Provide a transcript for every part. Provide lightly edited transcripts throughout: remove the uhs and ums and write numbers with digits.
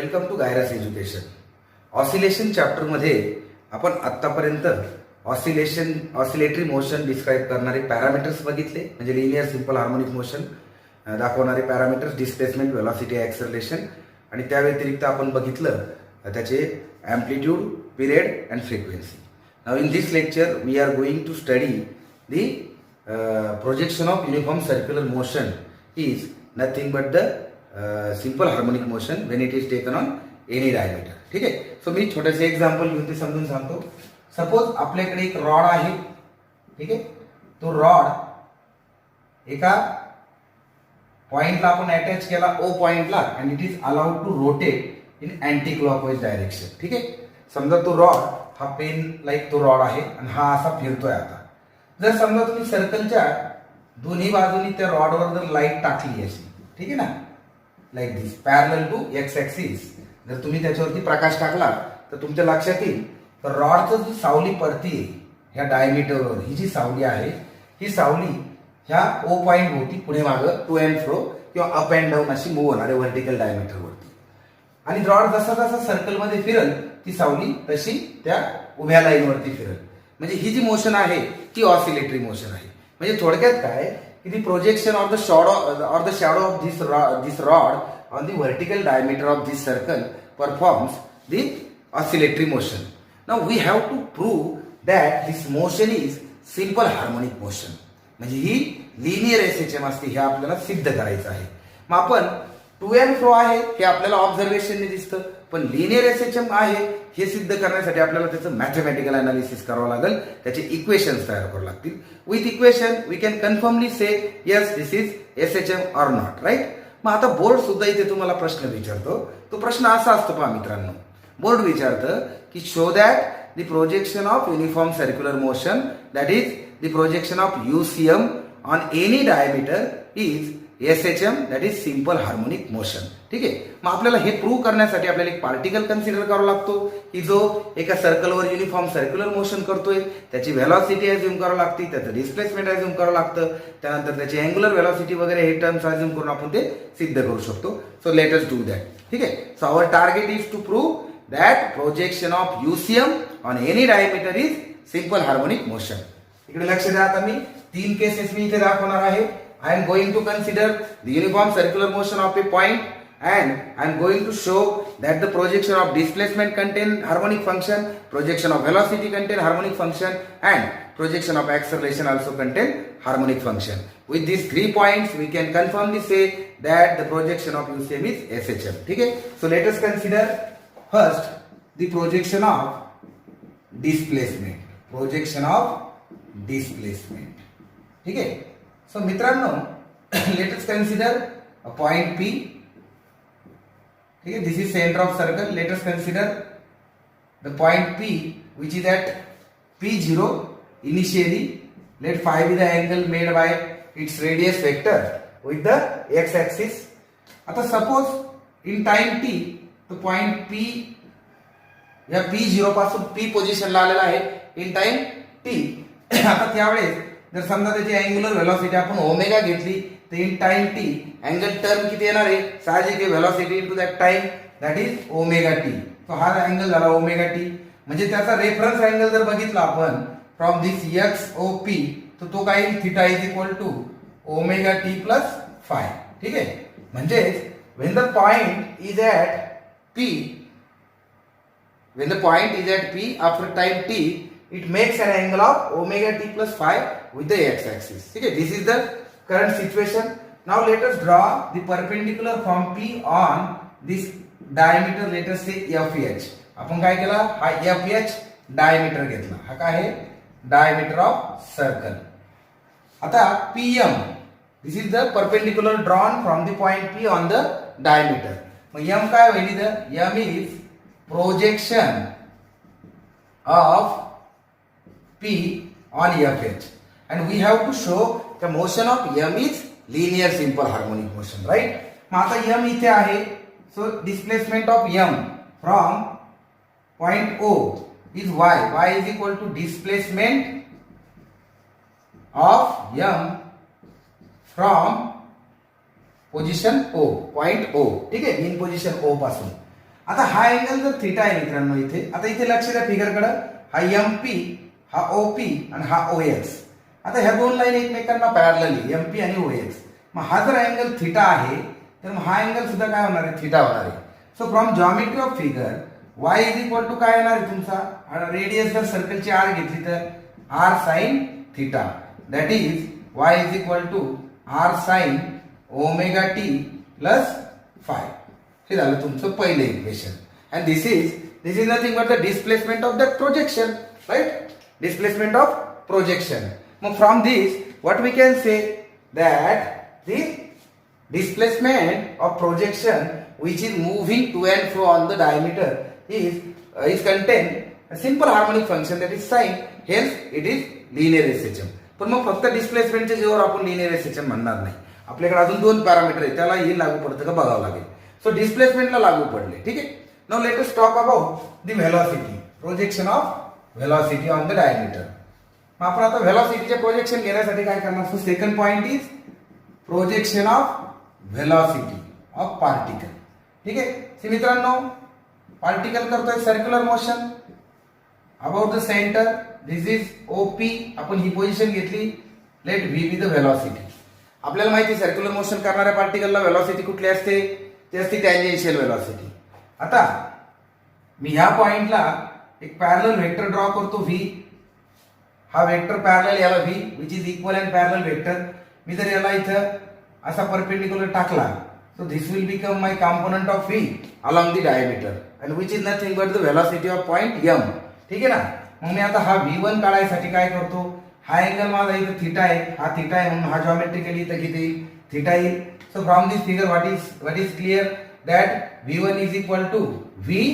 Welcome to Gyrus education. Oscillation चॅप्टरमध्ये आपण आत्तापर्यंत ऑसिलेटरी मोशन डिस्क्राईब करणारे पॅरामीटर्स बघितले, म्हणजे लिनियर सिंपल हार्मोनिक मोशन दाखवणारे पॅरामीटर्स, डिस्प्लेसमेंट, व्हेलॉसिटी, ॲक्सलरेशन, आणि त्या व्यतिरिक्त आपण बघितलं त्याचे amplitude, period and frequency. Now in this lecture we are going to study the projection of uniform circular motion is nothing but the simple harmonic motion when it is taken on any diameter. ठीक आहे. So मी छोटेसे example घेऊन ते समजून सांगतो. Suppose आपल्याकडे एक rod आहे. ठीक आहे. तो रॉड एका पॉइंटला आपण अटॅच केला, ओ पॉइंटला, and it is allowed to rotate in anti clockwise direction. ठीक आहे. समजा तो रॉड हा पेन लाईक तो रॉड आहे आणि हा असा फिरतोय. आता जर समजा तुम्ही सर्कलच्या दोन्ही बाजूनी त्या रॉडवर जर लाईट टाकली अशी, ठीक आहे ना, like this parallel to X axis, जर तुम्ही त्याच्यावरती प्रकाश टाकला तर तुमच्या लक्षात येईल तर रॉडचं जी सावली पडतीये ह्या डायमीटरवर, ही जी सावली आहे ही सावली ह्या ओ पॉइंट होती पुढे मागं टू अँड फ्रो किंवा अप अँड डाऊन अशी मूव्ह होणारे व्हर्टिकल डायमीटरवरती, आणि रॉड जसा जसा सर्कलमध्ये फिरल ती सावली तशी त्या उभ्या लाईनवरती फिरल. म्हणजे ही जी मोशन आहे ती ऑसिलेटरी मोशन आहे. म्हणजे थोडक्यात काय की the projection of the shadow of this rod on the vertical diameter of this circle performs the oscillatory motion. Now we have to prove that this motion is simple harmonic motion. म्हणजे ही linear SHM असते हे आपल्याला सिद्ध करायचं आहे. मग आपण two and फ्रो आहे हे आपल्याला ऑब्झर्वेशनने दिसतं, पण लिनियर एसएचएम आहे हे सिद्ध करण्यासाठी आपल्याला त्याचं मॅथमॅटिकल अनालिसिस करावं लागेल, त्याचे इक्वेशन्स तयार करावे लागतील. With equation we can confirmly say yes this is SHM or not, right. मग आता बोर्ड सुद्धा इथे तुम्हाला प्रश्न विचारतो. तो प्रश्न असा असतो पहा मित्रांनो, बोर्ड विचारतं की show that the projection of uniform circular motion that is the projection of UCM on any diameter is SHM that is simple harmonic motion. ठीक आहे. मग आपल्याला हे प्रूव्ह करण्यासाठी आपल्याला एक पार्टिकल कन्सिडर करावा लागतो की जो एका सर्कलवर युनिफॉर्म सर्क्युलर मोशन करतोय, त्याची व्हेलॉसिटी अज्युम करावी लागते, त्याचं डिस्प्लेसमेंट अज्युम करावं लागतं, त्यानंतर त्याची अँग्युलर व्हेलॉसिटी वगैरे हे टर्म्स अज्युम करून आपण ते सिद्ध करू शकतो. So let us do that. ठीक आहे. So our target is to prove that projection of UCM on any diameter is simple harmonic motion. इकडे लक्ष द्या. आता मी 3 केसेस मी इथे दाखवणार आहे. I am going to consider the uniform circular motion of a point, and I am going to show that the projection of displacement contain harmonic function, projection of velocity contain harmonic function, and projection of acceleration also contain harmonic function. With these 3 points we can confirmly say that the projection of UCM is SHM. ठीक है. So let us consider first the projection of displacement. Projection of displacement. ठीक है. So मित्रांनो, let us consider a point P. ठीक है. This is center of circle. Let us consider the point P which is at P0 initially. Let phi be the angle made by its radius vector with the x-axis. आता suppose in time t तो point P या P0 पासून P पोझिशनला आलेला आहे in time t. आता त्यावेळेस जर समजा त्याची अँग्युलर व्हेलॉसिटी आपण ओमेगा घेतली तर in time T angle term किती येणार आहे, साहजिक आहे, velocity into that time that is omega T. तो हा अँगल झाला ओमेगा टी. म्हणजे त्याचा रेफरन्स अँगल जर बघितला आपण from this X O P तर तो काय येईल, theta is equal to omega t plus phi. ठीक आहे. म्हणजे when the point is at P, when the point is at P after time t, it makes an angle of omega t plus phi with the x-axis. Okay, this is the current situation. Now let us draw the perpendicular from P on this diameter. Let us say FH. आपण काय केला, हा FH diameter घेतला. हा काय आहे, diameter of circle. आता PM, this is the perpendicular drawn from the point P on the diameter. मग M काय होईल इथं, M is projection of P on FH, and we have to show the motion of M is linear simple harmonic motion, right? मग आता M इथे आहे. so displacement of M from point O is y. Y is equal to displacement of M from position O, point O. ठीक आहे. In position ओ पासून आता हा angle जर थिटा आहे मित्रांनो इथे, आता इथे लक्ष द्या फिगरकडे, हा एमपी, हा ओपी आणि हा ओएक्स. आता ह्या दोन लाईन एकमेकांना पॅरलल एमपी आणि ओएक्स. मग हा जर अँगल थिटा आहे तर मग हा अँगल सुद्धा काय होणार आहे, थिटा होणार आहे. So from geometry of figure y is equal to काय येणार आहे तुमचा, रेडियस जर सर्कलची आर घेतली तर r sine theta, that is y is equal to r sine omega t plus phi. हे झालं तुमचं पहिलं equation. And this is nothing but the displacement of that projection, right, displacement of projection. मग from this what we can say that the displacement of projection which is moving to and fro on the diameter is contained a simple harmonic function that is sine, hence it is linear SHM. पण मग फक्त डिस्प्लेसमेंटच्या जेव्हा आपण linear SHM म्हणणार नाही, आपल्याकडे अजून दोन पॅरामीटर आहेत, त्याला हे लागू पडतं का बघावं लागेल. सो डिस्प्लेसमेंटला लागू पडले, ठीक आहे. Now let us talk about the velocity, projection of velocity on the diameter. मग आपण आता व्हेलॉसिटीचे प्रोजेक्शन घेण्यासाठी काय करणार. So second point is projection of velocity of particle. ठीक आहे मित्रांनो, पार्टिकल करतोय circular motion about the centre, this is OP. आपण ही पोझिशन घेतली, let V be the velocity. आपल्याला माहिती सर्क्युलर मोशन करणाऱ्या पार्टिकलला व्हेलॉसिटी कुठली असते, ती असते टँजेन्शियल व्हेलॉसिटी. आता मी ह्या पॉइंटला एक पॅरलल व्हेक्टर ड्रॉ करतो व्ही. हा वेक्टर पॅरलल याला v which is equal and parallel vector. मी जर याला इथं असा परपेंडिक्युलर टाकला, so this will become my component of v along the diameter and which is nothing but the velocity of point M. ठीक आहे ना. मग मी आता हा V1 काढायसाठी काय करतो, हा अँगल माझा इथं थिटा आहे, हा थिटा आहे म्हणून हा जॉमेट्रिकली इथं किती थिटा येईल. So from this figure what is clear that V1 is equal to V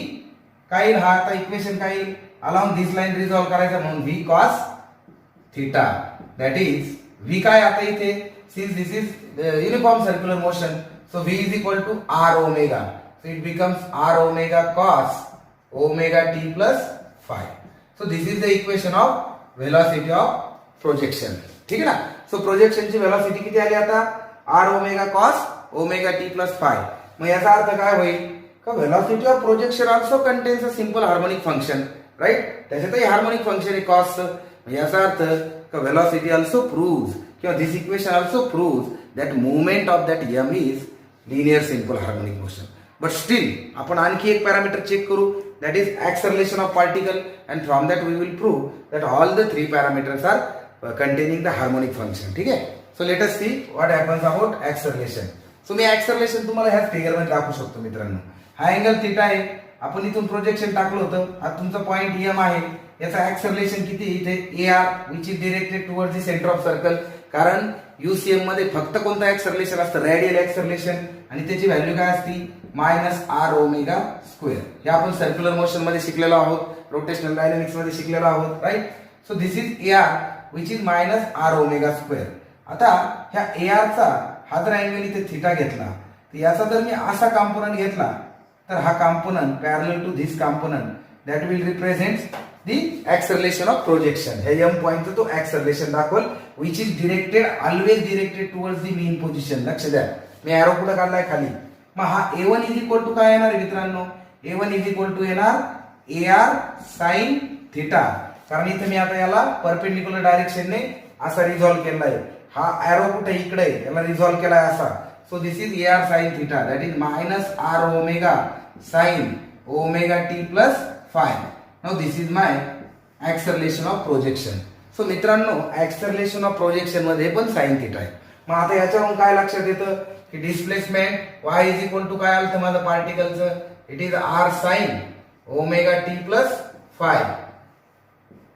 काय येईल, हा आता इक्वेशन काय येईल, अलॉंग दिस लाईन रिझॉल्व करायचा म्हणून V cos theta, that is V काय आता इथे, since this is uniform circular motion, so V is equal to R omega. So it becomes R omega cos omega t plus phi. So this is the equation of velocity of projection. ठीक आहे ना. सो प्रोजेक्शनची velocity किती आली आता, R omega cos omega t plus phi. मग याचा अर्थ काय होईल का velocity of projection also contains a simple harmonic function, right. त्याच्यातही हार्मोनिक फंक्शन आहे कॉस. याचा अर्थ का व्हेलॉसिटी ऑल्सो प्रूव्स किंवा this equation also proves that movement of that M is linear simple harmonic motion. But still आपण आणखी एक parameter check करू, that is acceleration of particle, and from that we will prove that all the three parameters are containing the harmonic function. ठीक आहे. So let us see what happens about acceleration. So me acceleration तुम्हाला ह्या figure मध्ये दाखवू शकतो मित्रांनो. हा angle theta आहे, आपण इथून प्रोजेक्शन टाकलं होतं, हा तुमचा पॉइंट एम आहे, याचा ऍक्सलरेशन किती इथे AR which is directed towards the centre of circle. कारण UCM मध्ये फक्त कोणतं ऍक्सलरेशन असतं, रेडियल ऍक्सलरेशन, आणि त्याची व्हॅल्यू काय असती मायनस आर ओमेगा स्क्वेअर. हे आपण सर्क्युलर मोशन मध्ये शिकलेलो आहोत, रोटेशनल डायनामिक्स मध्ये शिकलेलो आहोत, right. So this is AR which is minus R omega square. आता ह्या AR चा हा जर अँगल इथे थिटा घेतला, तर याचा जर मी असा कॉम्पोनंट घेतला, तर हा component parallel to this component that will represent the acceleration of projection. हे एम पॉइंट तो ऍक्सलरेशन दाखवल which is directed always directed towards the mean position. लक्ष द्या, मी एरो पुढे काढलाय खाली. मग हा A1 इज इक्वल टू काय येणार मित्रांनो, A1 इज इक्वल टू येणार AR साइन थिटा. कारण इथे मी आता याला परपेंडिक्युलर डायरेक्शनने असा रिझॉल्व केलाय, हा एरो कुठे इकडे आहे, याला रिझॉल्व केलाय असा. So this is AR sine theta, that is minus R omega sine omega t plus phi. Now this is my acceleration of projection. So मित्रांनो, ऍक्सलरेशन ऑफ प्रोजेक्शन मध्ये पण साइन थिटा आहे. मग आता याच्यावरून काय लक्षात येतं की displacement y is equal to काय आलं माझं पार्टिकलचं, it is r sine omega t plus phi.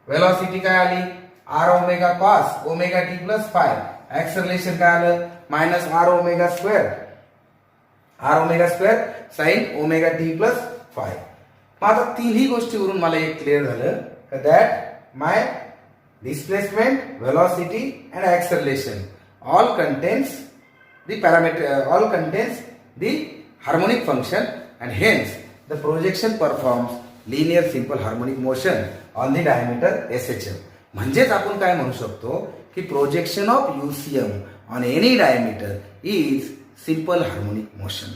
Velocity काय आली r omega cos omega t plus phi. Acceleration काय आलं minus R omega square sine omega t plus phi. मग आता तिन्ही गोष्टीवरून मला एक क्लिअर झालं that my displacement, velocity and acceleration all contains the harmonic function, and hence the projection performs linear simple harmonic motion on the diameter SHM. म्हणजेच आपण काय म्हणू शकतो की projection of UCM on any diameter is simple harmonic motion.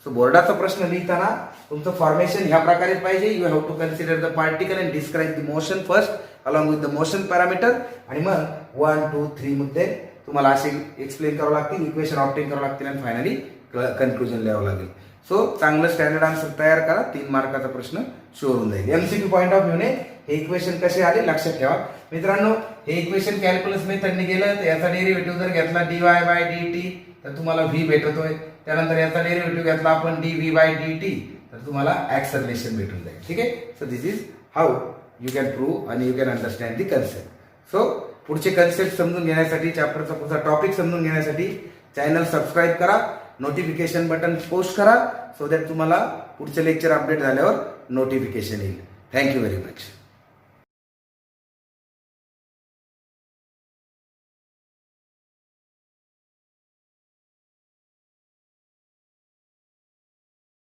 So बोर्डाचा प्रश्न लिहिताना तुमचं फॉर्मेशन ह्या प्रकारे पाहिजे. You have to consider the particle and describe the motion first along with the motion parameter, आणि मग 1, 2, 3 मुद्दे तुम्हाला असे एक्सप्लेन करावं लागतील, इक्वेशन ऑब्टेन करावं लागतील आणि फायनली कन्क्लुजन लिहावं लागेल. सो चांगलं स्टँडर्ड आन्सर तयार करा, 3 मार्काचा प्रश्न शुअर होऊन जाईल. एमसीक्यू पॉईंट ऑफ व्ह्यूने हे इक्वेशन कसे आले लक्षात ठेवा मित्रांनो. हे इक्वेशन कॅल्क्युलस मेथडने गेलं तर याचा डेरिव्हेटिव्ह जर घेतला dy/dt तर तुम्हाला v भेटतोय. त्यानंतर याचा डेरिव्हेटिव्ह घेतला आपण dv/dt तर तुम्हाला ऍक्सलरेशन भेटून जाईल. ठीक आहे. So this is how you can prove आणि you can understand the concept. So पुढचे कन्सेप्ट समजून घेण्यासाठी, चॅप्टरचा पुढचा टॉपिक समजून घेण्यासाठी चॅनल सबस्क्राईब करा, नोटिफिकेशन बटन पोस्ट करा, सो दॅट तुम्हाला पुढचे लेक्चर अपडेट झाल्यावर नोटिफिकेशन येईल. Thank you very much.